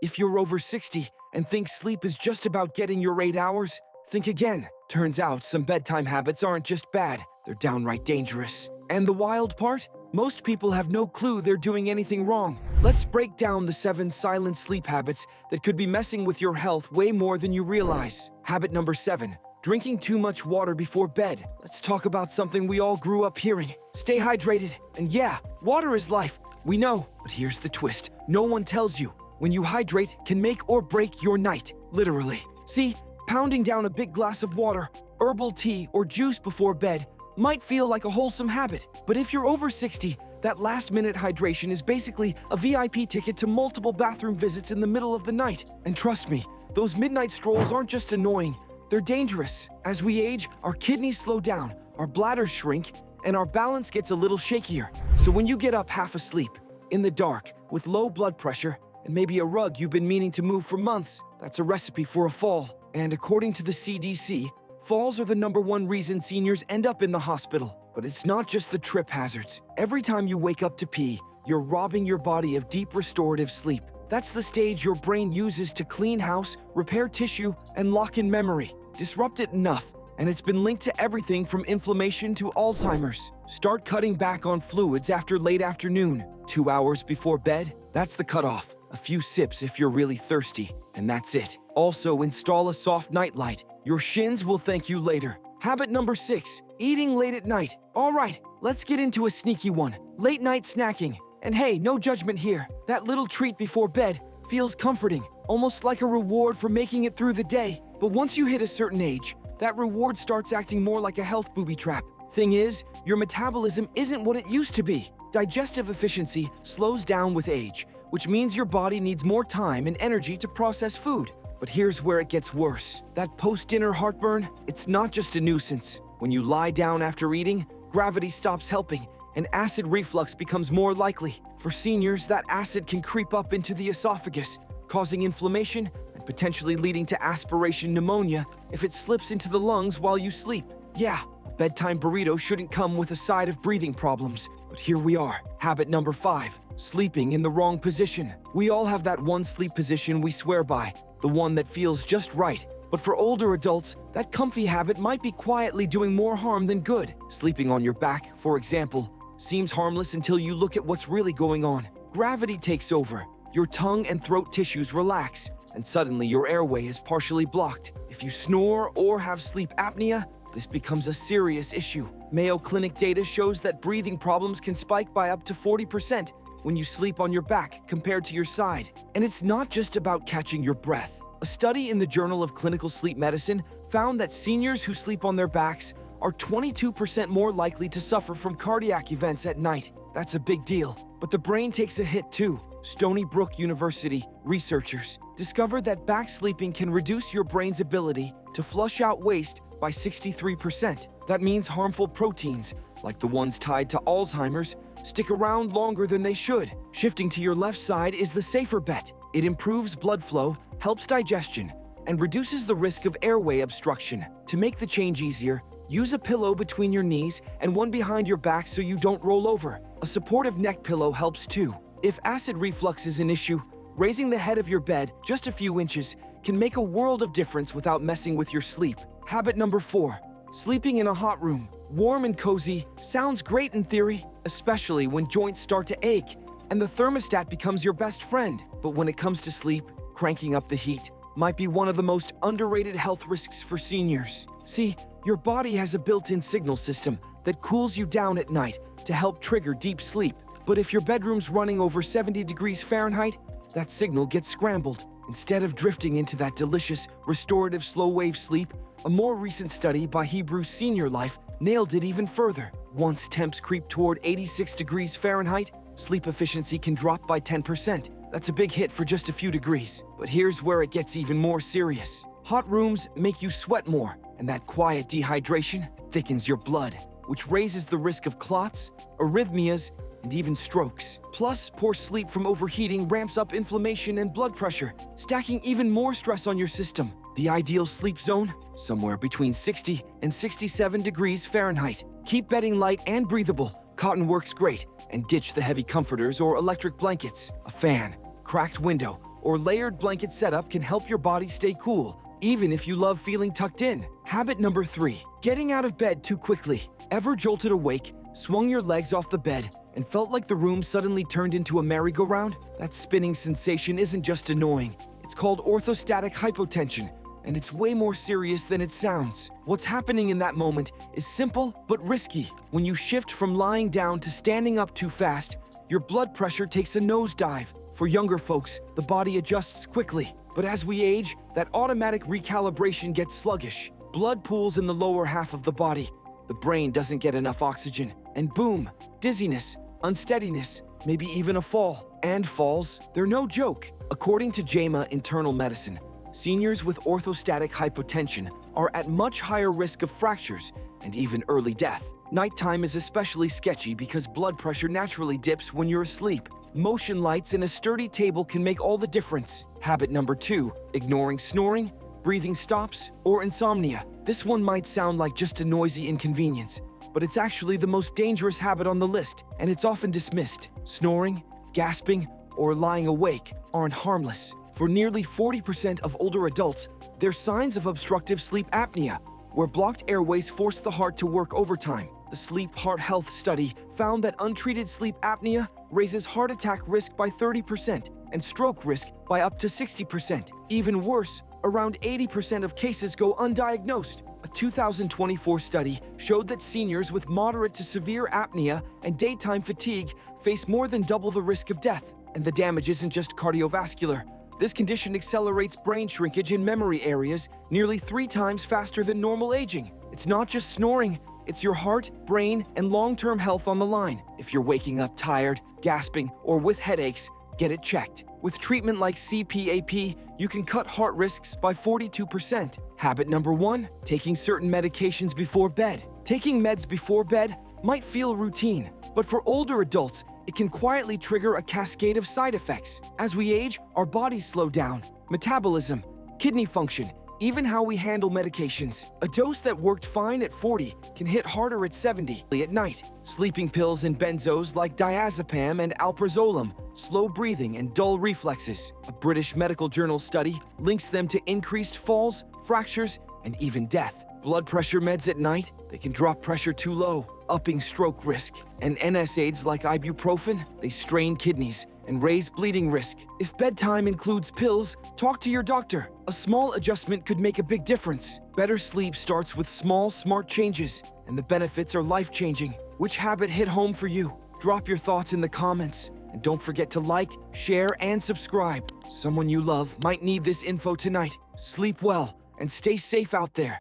If you're over 60 and think sleep is just about getting your 8 hours, think again. Turns out some bedtime habits aren't just bad, they're downright dangerous. And the wild part? Most people have no clue they're doing anything wrong. Let's break down the 7 silent sleep habits that could be messing with your health way more than you realize. Habit number 7, drinking too much water before bed. Let's talk about something we all grew up hearing. Stay hydrated. And yeah, water is life. We know, but here's the twist. No one tells you. When you hydrate can make or break your night, literally. See, pounding down a big glass of water, herbal tea, or juice before bed might feel like a wholesome habit, but if you're over 60, that last-minute hydration is basically a VIP ticket to multiple bathroom visits in the middle of the night. And trust me, those midnight strolls aren't just annoying, they're dangerous. As we age, our kidneys slow down, our bladders shrink, and our balance gets a little shakier. So when you get up half asleep, in the dark, with low blood pressure, and maybe a rug you've been meaning to move for months, that's a recipe for a fall. And according to the CDC, falls are the #1 reason seniors end up in the hospital. But it's not just the trip hazards. Every time you wake up to pee, you're robbing your body of deep restorative sleep. That's the stage your brain uses to clean house, repair tissue, and lock in memory. Disrupt it enough, and it's been linked to everything from inflammation to Alzheimer's. Start cutting back on fluids after late afternoon. 2 hours before bed, that's the cutoff. A few sips if you're really thirsty, and that's it. Also, install a soft nightlight. Your shins will thank you later. Habit number 6, eating late at night. All right, let's get into a sneaky one. Late night snacking. And hey, no judgment here. That little treat before bed feels comforting, almost like a reward for making it through the day. But once you hit a certain age, that reward starts acting more like a health booby trap. Thing is, your metabolism isn't what it used to be. Digestive efficiency slows down with age, which means your body needs more time and energy to process food. But here's where it gets worse. That post-dinner heartburn, it's not just a nuisance. When you lie down after eating, gravity stops helping, and acid reflux becomes more likely. For seniors, that acid can creep up into the esophagus, causing inflammation and potentially leading to aspiration pneumonia if it slips into the lungs while you sleep. Yeah, a bedtime burrito shouldn't come with a side of breathing problems, but here we are. Habit number 5, sleeping in the wrong position. We all have that one sleep position we swear by, the one that feels just right. But for older adults, that comfy habit might be quietly doing more harm than good. Sleeping on your back, for example, seems harmless until you look at what's really going on. Gravity takes over, your tongue and throat tissues relax, and suddenly your airway is partially blocked. If you snore or have sleep apnea, this becomes a serious issue. Mayo Clinic data shows that breathing problems can spike by up to 40% when you sleep on your back compared to your side. And it's not just about catching your breath. A study in the Journal of Clinical Sleep Medicine found that seniors who sleep on their backs are 22% more likely to suffer from cardiac events at night. That's a big deal. But the brain takes a hit too. Stony Brook University researchers discovered that back sleeping can reduce your brain's ability to flush out waste by 63%. That means harmful proteins, like the ones tied to Alzheimer's, stick around longer than they should. Shifting to your left side is the safer bet. It improves blood flow, helps digestion, and reduces the risk of airway obstruction. To make the change easier, use a pillow between your knees and one behind your back so you don't roll over. A supportive neck pillow helps too. If acid reflux is an issue, raising the head of your bed just a few inches can make a world of difference without messing with your sleep. Habit number 4, sleeping in a hot room. Warm and cozy sounds great in theory, especially when joints start to ache and the thermostat becomes your best friend. But when it comes to sleep, cranking up the heat might be one of the most underrated health risks for seniors. See, your body has a built-in signal system that cools you down at night to help trigger deep sleep. But if your bedroom's running over 70 degrees Fahrenheit, that signal gets scrambled. Instead of drifting into that delicious, restorative slow-wave sleep, a more recent study by Hebrew Senior Life nailed it even further. Once temps creep toward 86 degrees Fahrenheit, sleep efficiency can drop by 10%. That's a big hit for just a few degrees. But here's where it gets even more serious. Hot rooms make you sweat more, and that quiet dehydration thickens your blood, which raises the risk of clots, arrhythmias, and even strokes. Plus, poor sleep from overheating ramps up inflammation and blood pressure, stacking even more stress on your system. The ideal sleep zone? Somewhere between 60 and 67 degrees Fahrenheit. Keep bedding light and breathable. Cotton works great, and ditch the heavy comforters or electric blankets. A fan, cracked window, or layered blanket setup can help your body stay cool, even if you love feeling tucked in. Habit number 3, getting out of bed too quickly. Ever jolted awake, swung your legs off the bed, and felt like the room suddenly turned into a merry-go-round? That spinning sensation isn't just annoying. It's called orthostatic hypotension, and it's way more serious than it sounds. What's happening in that moment is simple but risky. When you shift from lying down to standing up too fast, your blood pressure takes a nosedive. For younger folks, the body adjusts quickly. But as we age, that automatic recalibration gets sluggish. Blood pools in the lower half of the body. The brain doesn't get enough oxygen. And boom, dizziness, unsteadiness, maybe even a fall. And falls, they're no joke. According to JAMA Internal Medicine, seniors with orthostatic hypotension are at much higher risk of fractures and even early death. Nighttime is especially sketchy because blood pressure naturally dips when you're asleep. Motion lights and a sturdy table can make all the difference. Habit number 2, ignoring snoring, breathing stops, or insomnia. This one might sound like just a noisy inconvenience, but it's actually the most dangerous habit on the list, and it's often dismissed. Snoring, gasping, or lying awake aren't harmless. For nearly 40% of older adults, there's signs of obstructive sleep apnea, where blocked airways force the heart to work overtime. The Sleep Heart Health study found that untreated sleep apnea raises heart attack risk by 30% and stroke risk by up to 60%. Even worse, around 80% of cases go undiagnosed. A 2024 study showed that seniors with moderate to severe apnea and daytime fatigue face more than double the risk of death. And the damage isn't just cardiovascular. This condition accelerates brain shrinkage in memory areas nearly 3 times faster than normal aging. It's not just snoring, it's your heart, brain, and long-term health on the line. If you're waking up tired, gasping, or with headaches, get it checked. With treatment like CPAP, you can cut heart risks by 42%. Habit number 1, taking certain medications before bed. Taking meds before bed might feel routine, but for older adults, it can quietly trigger a cascade of side effects. As we age, our bodies slow down. Metabolism, kidney function, even how we handle medications. A dose that worked fine at 40 can hit harder at 70 at night. Sleeping pills and benzos like diazepam and alprazolam slow breathing and dull reflexes. A British Medical Journal study links them to increased falls, fractures, and even death. Blood pressure meds at night, they can drop pressure too low, upping stroke risk. And NSAIDs like ibuprofen, they strain kidneys and raise bleeding risk. If bedtime includes pills, talk to your doctor. A small adjustment could make a big difference. Better sleep starts with small, smart changes, and the benefits are life-changing. Which habit hit home for you? Drop your thoughts in the comments. And don't forget to like, share, and subscribe. Someone you love might need this info tonight. Sleep well and stay safe out there.